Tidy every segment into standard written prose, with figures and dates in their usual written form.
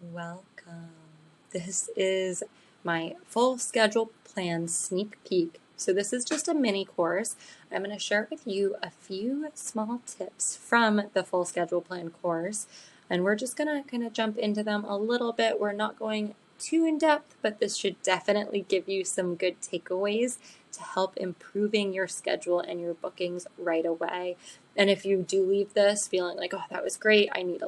Welcome. This is my full schedule plan sneak peek. So this is just a mini course. I'm going to share with you a few small tips from the full schedule plan course, and we're just going to kind of jump into them a little bit. We're not going too in depth, but this should definitely give you some good takeaways to help improving your schedule and your bookings right away. And if you do leave this feeling like, oh, that was great, I need a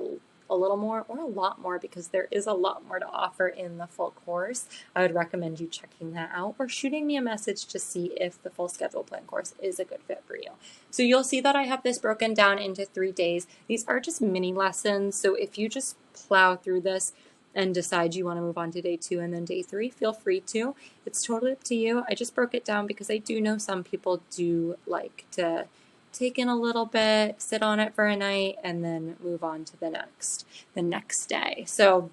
little more or a lot more, because there is a lot more to offer in the full course, I would recommend you checking that out or shooting me a message to see if the full schedule plan course is a good fit for you. So you'll see that I have this broken down into 3 days. These are just mini lessons. So if you just plow through this and decide you want to move on to day 2 and then day 3, feel free to. It's totally up to you. I just broke it down because I do know some people do like to take in a little bit, sit on it for a night, and then move on to the next day. So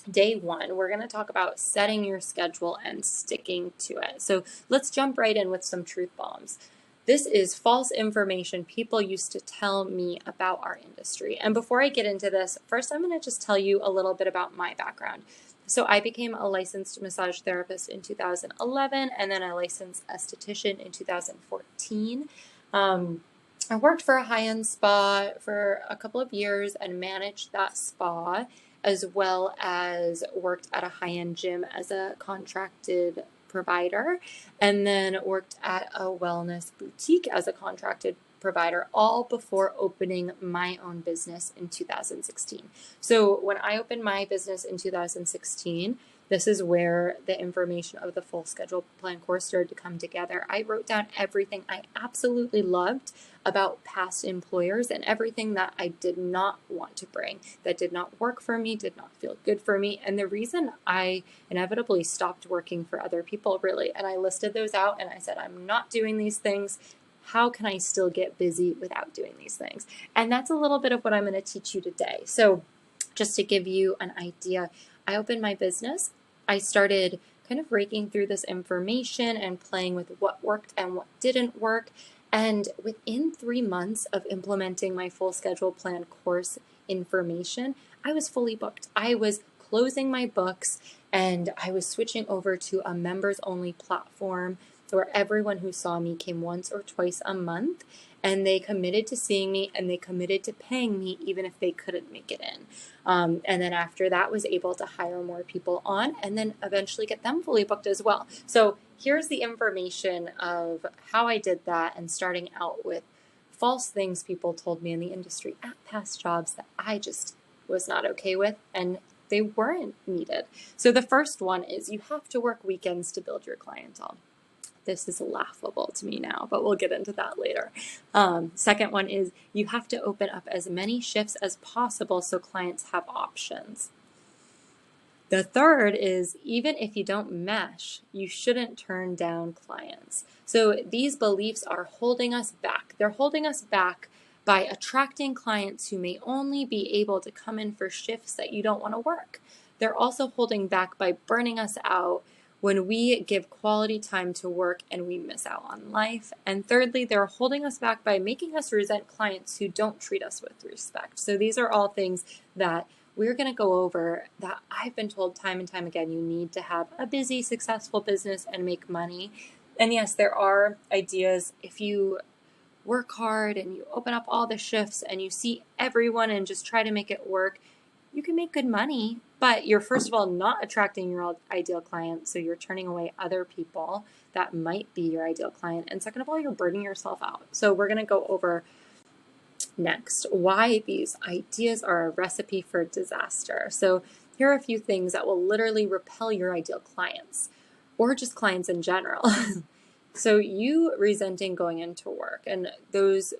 day 1, we're going to talk about setting your schedule and sticking to it. So let's jump right in with some truth bombs. This is false information people used to tell me about our industry. And before I get into this, first I'm going to just tell you a little bit about my background. So I became a licensed massage therapist in 2011, and then a licensed esthetician in 2014. I worked for a high-end spa for a couple of years and managed that spa, as well as worked at a high-end gym as a contracted provider, and then worked at a wellness boutique as a contracted provider, all before opening my own business in 2016. So when I opened my business in 2016, this is where the information of the full schedule plan course started to come together. I wrote down everything I absolutely loved about past employers and everything that I did not want to bring, that did not work for me, did not feel good for me. And the reason I inevitably stopped working for other people, really, and I listed those out and I said, I'm not doing these things. How can I still get busy without doing these things? And that's a little bit of what I'm going to teach you today. So just to give you an idea, I opened my business. I started kind of raking through this information and playing with what worked and what didn't work. And within 3 months of implementing my full schedule plan course information, I was fully booked. I was closing my books and I was switching over to a members only platform where everyone who saw me came once or twice a month, and they committed to seeing me and they committed to paying me even if they couldn't make it in. And then after that, was able to hire more people on and then eventually get them fully booked as well. So here's the information of how I did that, and starting out with false things people told me in the industry at past jobs that I just was not okay with, and they weren't needed. So the first one is you have to work weekends to build your clientele. This is laughable to me now, but we'll get into that later. Second one is you have to open up as many shifts as possible so clients have options. The third is even if you don't mesh, you shouldn't turn down clients. So these beliefs are holding us back. They're holding us back by attracting clients who may only be able to come in for shifts that you don't want to work. They're also holding back by burning us out when we give quality time to work and we miss out on life. And thirdly, they're holding us back by making us resent clients who don't treat us with respect. So these are all things that we're going to go over that I've been told time and time again. You need to have a busy, successful business and make money. And yes, there are ideas. If you work hard and you open up all the shifts and you see everyone and just try to make it work, you can make good money, but you're first of all not attracting your ideal client, so you're turning away other people that might be your ideal client. And second of all, you're burning yourself out. So we're going to go over next why these ideas are a recipe for disaster. So here are a few things that will literally repel your ideal clients, or just clients in general. So you resenting going into work, and those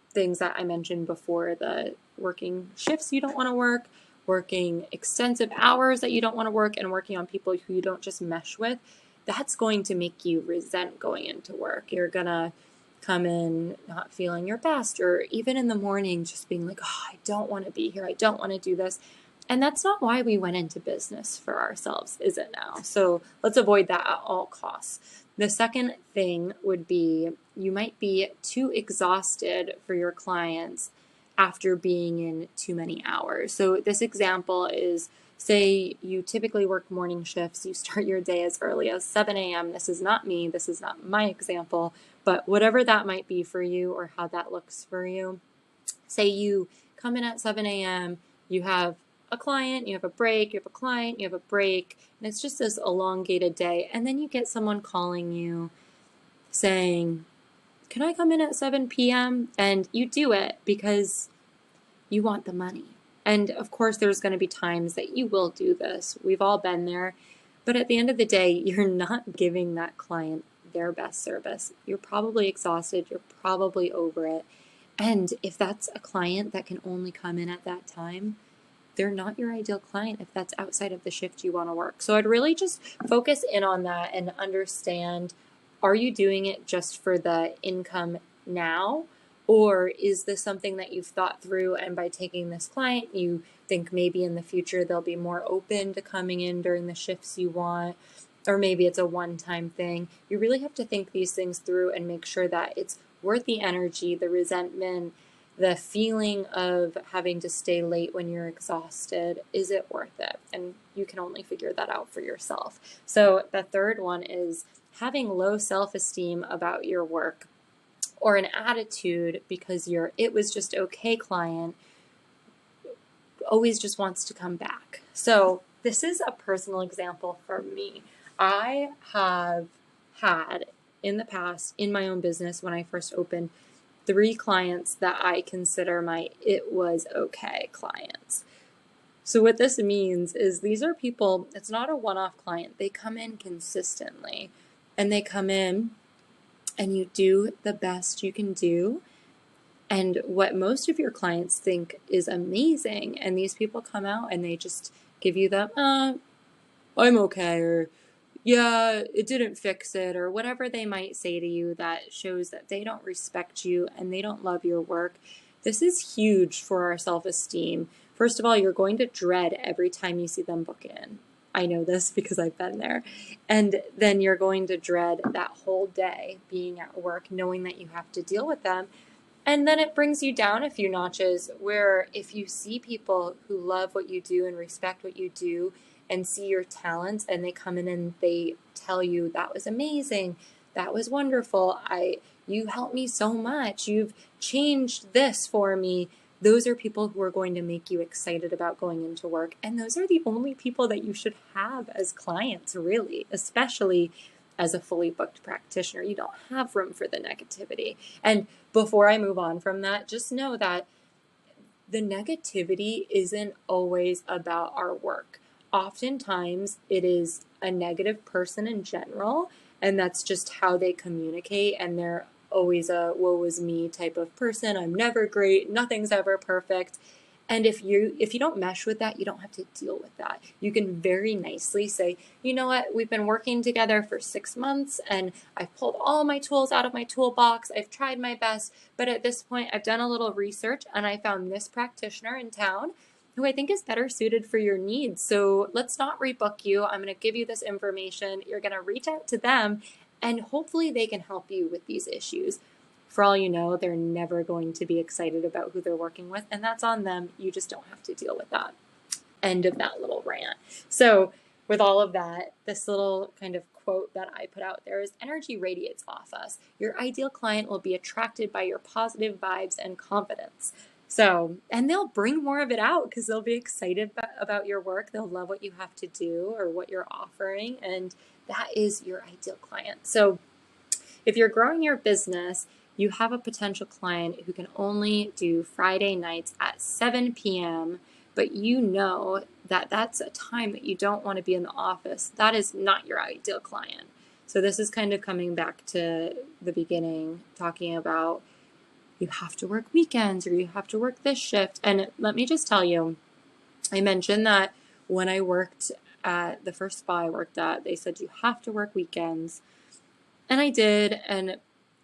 things that I mentioned before, the working shifts you don't want to work, working extensive hours that you don't want to work, and working on people who you don't just mesh with, that's going to make you resent going into work. You're going to come in not feeling your best, or even in the morning just being like, oh, I don't want to be here. I don't want to do this. And that's not why we went into business for ourselves, is it now? So let's avoid that at all costs. The second thing would be you might be too exhausted for your clients after being in too many hours. So this example is, say you typically work morning shifts, you start your day as early as 7 a.m. This is not me, this is not my example, but whatever that might be for you or how that looks for you. Say you come in at 7 a.m., you have a client, you have a break, you have a client, you have a break, and it's just this elongated day. And then you get someone calling you saying, can I come in at 7 p.m.? And you do it because you want the money. And of course, there's going to be times that you will do this. We've all been there. But at the end of the day, you're not giving that client their best service. You're probably exhausted. You're probably over it. And if that's a client that can only come in at that time, they're not your ideal client if that's outside of the shift you want to work. So I'd really just focus in on that and understand, are you doing it just for the income now? Or is this something that you've thought through, and by taking this client, you think maybe in the future they'll be more open to coming in during the shifts you want? Or maybe it's a one-time thing. You really have to think these things through and make sure that it's worth the energy, the resentment, the feeling of having to stay late when you're exhausted. Is it worth it? And you can only figure that out for yourself. So the third one is having low self-esteem about your work, or an attitude because your "it was just okay" client always just wants to come back. So this is a personal example for me. I have had in the past, in my own business, when I first opened, 3 clients that I consider my "it was okay" clients. So what this means is these are people, it's not a one-off client. They come in consistently, and they come in and you do the best you can do. And what most of your clients think is amazing. And these people come out and they just give you the, I'm okay, or yeah, it didn't fix it, or whatever they might say to you that shows that they don't respect you and they don't love your work. This is huge for our self-esteem. First of all, you're going to dread every time you see them book in. I know this because I've been there. And then you're going to dread that whole day being at work, knowing that you have to deal with them. And then it brings you down a few notches, where if you see people who love what you do and respect what you do and see your talents, and they come in and they tell you, that was amazing, that was wonderful, you helped me so much, you've changed this for me. Those are people who are going to make you excited about going into work. And those are the only people that you should have as clients, really, especially as a fully booked practitioner. You don't have room for the negativity. And before I move on from that, just know that the negativity isn't always about our work. Oftentimes, it is a negative person in general, and that's just how they communicate, and they're always a woe is me type of person. I'm never great, nothing's ever perfect. And if you don't mesh with that, you don't have to deal with that. You can very nicely say, you know what, we've been working together for 6 months and I've pulled all my tools out of my toolbox. I've tried my best, but at this point I've done a little research and I found this practitioner in town who I think is better suited for your needs. So let's not rebook you. I'm going to give you this information. You're going to reach out to them and hopefully they can help you with these issues. For all you know, they're never going to be excited about who they're working with, and that's on them. You just don't have to deal with that. End of that little rant. So with all of that, this little kind of quote that I put out there is, energy radiates off us. Your ideal client will be attracted by your positive vibes and confidence. So, and they'll bring more of it out because they'll be excited about your work. They'll love what you have to do or what you're offering, and that is your ideal client. So if you're growing your business, you have a potential client who can only do Friday nights at 7 p.m., but you know that that's a time that you don't want to be in the office. That is not your ideal client. So this is kind of coming back to the beginning, talking about you have to work weekends or you have to work this shift. And let me just tell you, I mentioned that when I worked at the first spa I worked at, they said you have to work weekends. And I did. And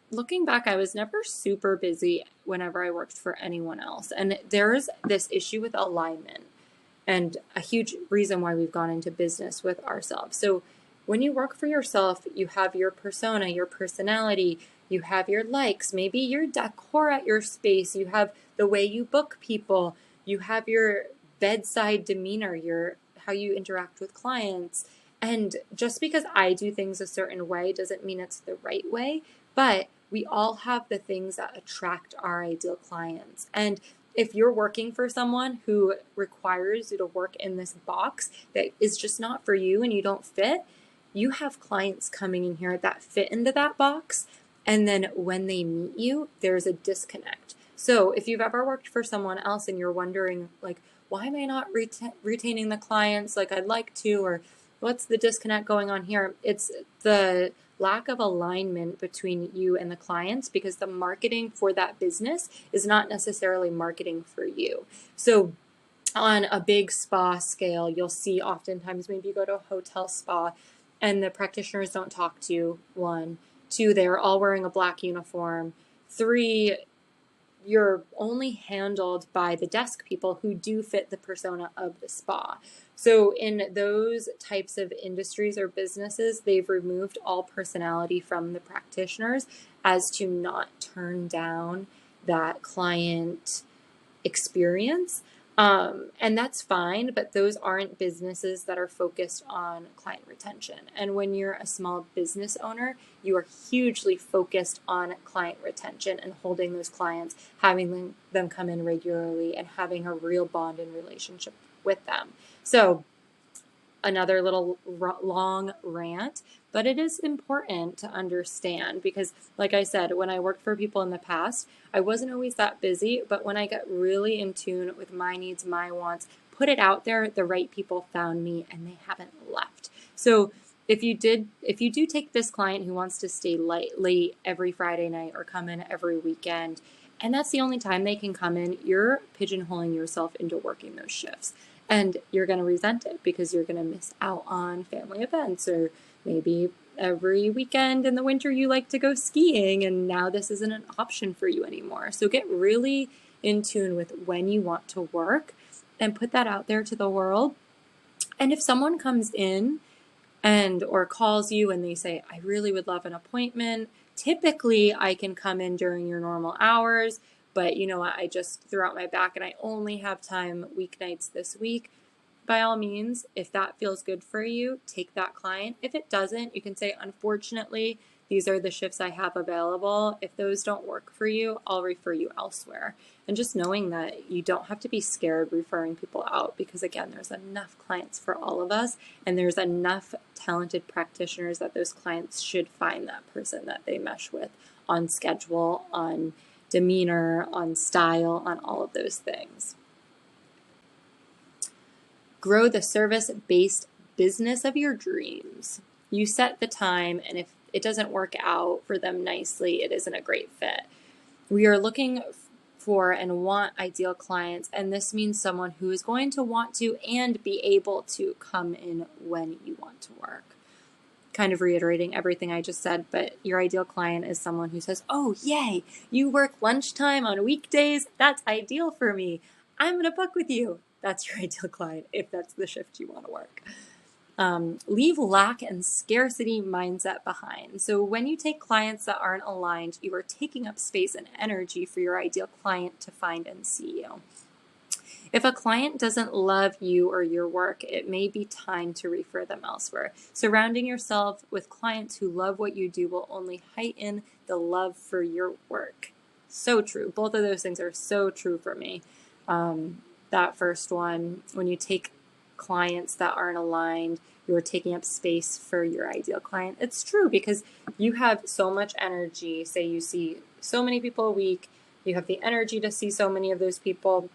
looking back, I was never super busy whenever I worked for anyone else. And there's this issue with alignment, and a huge reason why we've gone into business with ourselves. So when you work for yourself, you have your persona, your personality, you have your likes, maybe your decor at your space, you have the way you book people, you have your bedside demeanor, your how you interact with clients. And just because I do things a certain way doesn't mean it's the right way, but we all have the things that attract our ideal clients. And if you're working for someone who requires you to work in this box that is just not for you and you don't fit, you have clients coming in here that fit into that box. And then when they meet you, there's a disconnect. So if you've ever worked for someone else and you're wondering, like, why am I not retaining the clients like I'd like to, or what's the disconnect going on here? It's the lack of alignment between you and the clients, because the marketing for that business is not necessarily marketing for you. So on a big spa scale, you'll see oftentimes maybe you go to a hotel spa and the practitioners don't talk to you. 1, 2, they're all wearing a black uniform. 3, you're only handled by the desk people who do fit the persona of the spa. So in those types of industries or businesses, they've removed all personality from the practitioners as to not turn down that client experience. And that's fine, but those aren't businesses that are focused on client retention. And when you're a small business owner, you are hugely focused on client retention and holding those clients, having them come in regularly and having a real bond and relationship with them. So another little long rant, but it is important to understand because, like I said, when I worked for people in the past, I wasn't always that busy, but when I got really in tune with my needs, my wants, put it out there, the right people found me and they haven't left. So if you do take this client who wants to stay late every Friday night or come in every weekend, and that's the only time they can come in, you're pigeonholing yourself into working those shifts. And you're going to resent it because you're going to miss out on family events, or maybe every weekend in the winter you like to go skiing and now this isn't an option for you anymore. So get really in tune with when you want to work and put that out there to the world. And if someone comes in or calls you and they say, I really would love an appointment, typically I can come in during your normal hours, but you know what, I just threw out my back and I only have time weeknights this week. By all means, if that feels good for you, take that client. If it doesn't, you can say, unfortunately, these are the shifts I have available. If those don't work for you, I'll refer you elsewhere. And just knowing that you don't have to be scared referring people out, because again, there's enough clients for all of us, and there's enough talented practitioners that those clients should find that person that they mesh with on schedule, on demeanor, on style, on all of those things. Grow the service-based business of your dreams. You set the time, and if it doesn't work out for them nicely, it isn't a great fit. We are looking for and want ideal clients, and this means someone who is going to want to and be able to come in when you want to work. Kind of reiterating everything I just said, but your ideal client is someone who says, oh, yay, you work lunchtime on weekdays? That's ideal for me. I'm going to book with you. That's your ideal client if that's the shift you want to work. Leave lack and scarcity mindset behind. So when you take clients that aren't aligned, you are taking up space and energy for your ideal client to find and see you. If a client doesn't love you or your work, it may be time to refer them elsewhere. Surrounding yourself with clients who love what you do will only heighten the love for your work. So true. Both of those things are so true for me. That first one, when you take clients that aren't aligned, you're taking up space for your ideal client. It's true because you have so much energy. Say you see so many people a week, you have the energy to see so many of those people.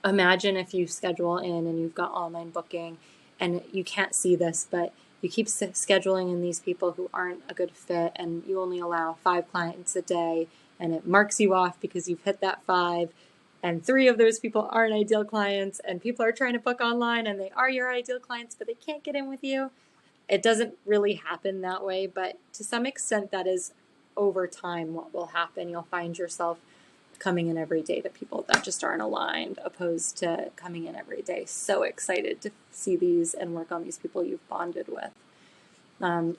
Imagine if you schedule in and you've got online booking and you can't see this, but you keep scheduling in these people who aren't a good fit and you only allow 5 clients a day and it marks you off because you've hit that 5 and 3 of those people aren't ideal clients and people are trying to book online and they are your ideal clients, but they can't get in with you. It doesn't really happen that way, but to some extent that is over time what will happen. You'll find yourself coming in every day to people that just aren't aligned, opposed to coming in every day so excited to see these and work on these people you've bonded with.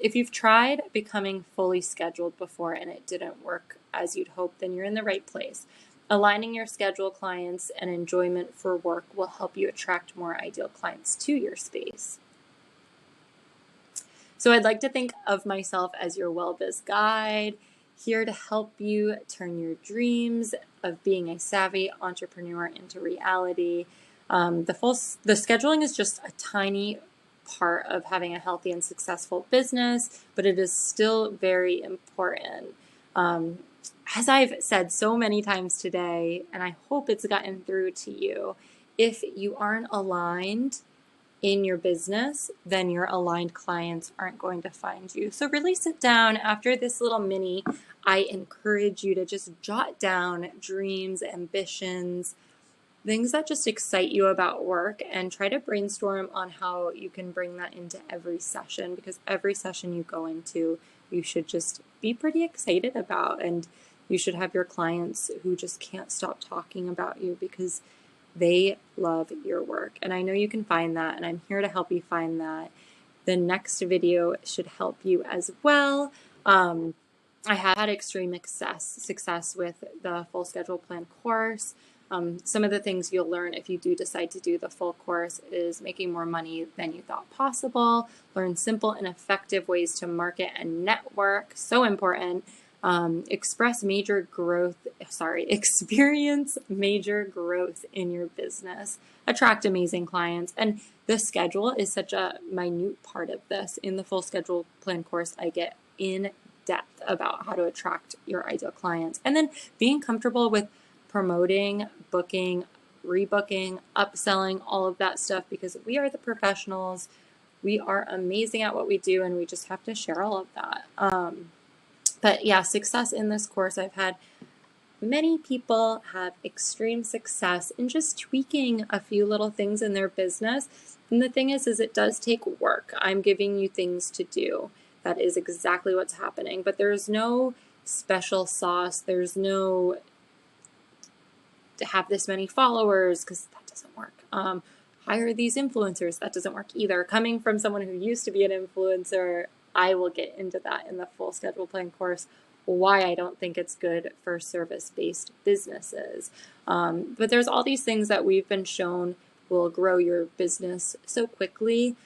If you've tried becoming fully scheduled before and it didn't work as you'd hoped, then you're in the right place. Aligning your schedule, clients, and enjoyment for work will help you attract more ideal clients to your space. So I'd like to think of myself as your Well-Biz guide, here to help you turn your dreams of being a savvy entrepreneur into reality. The scheduling is just a tiny part of having a healthy and successful business, but it is still very important. As I've said so many times today, and I hope it's gotten through to you, if you aren't aligned in your business, then your aligned clients aren't going to find you. So really sit down after this little mini. I encourage you to just jot down dreams, ambitions, things that just excite you about work, and try to brainstorm on how you can bring that into every session, because every session you go into, you should just be pretty excited about, and you should have your clients who just can't stop talking about you because they love your work. And I know you can find that, and I'm here to help you find that. The next video should help you as well. I have had extreme success with the full schedule plan course. Some of the things you'll learn if you do decide to do the full course is making more money than you thought possible, learn simple and effective ways to market and network, so important. Experience major growth in your business, attract amazing clients. And the schedule is such a minute part of this. In the full schedule plan course, I get in depth about how to attract your ideal clients, and then being comfortable with promoting, booking, rebooking, upselling, all of that stuff, because we are the professionals. We are amazing at what we do, and we just have to share all of that. But yeah, success in this course, I've had many people have extreme success in just tweaking a few little things in their business. And the thing is it does take work. I'm giving you things to do. That is exactly what's happening. But there's no special sauce. There's no to have this many followers, because that doesn't work. Hire these influencers. That doesn't work either. Coming from someone who used to be an influencer, I will get into that in the full schedule plan course, why I don't think it's good for service-based businesses. But there's all these things that we've been shown will grow your business so quickly.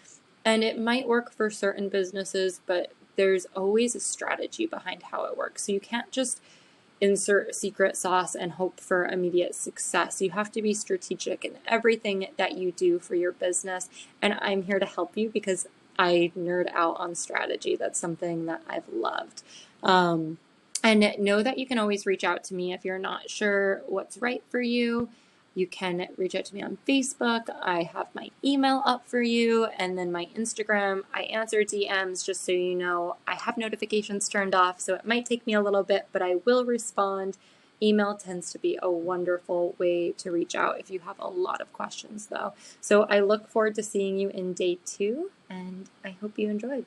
And it might work for certain businesses, but there's always a strategy behind how it works. So you can't just insert secret sauce and hope for immediate success. You have to be strategic in everything that you do for your business. And I'm here to help you because I nerd out on strategy. That's something that I've loved. And know that you can always reach out to me if you're not sure what's right for you. You can reach out to me on Facebook. I have my email up for you, and then my Instagram. I answer DMs, just so you know. I have notifications turned off, so it might take me a little bit, but I will respond. Email tends to be a wonderful way to reach out if you have a lot of questions, though. So I look forward to seeing you in day 2, and I hope you enjoyed.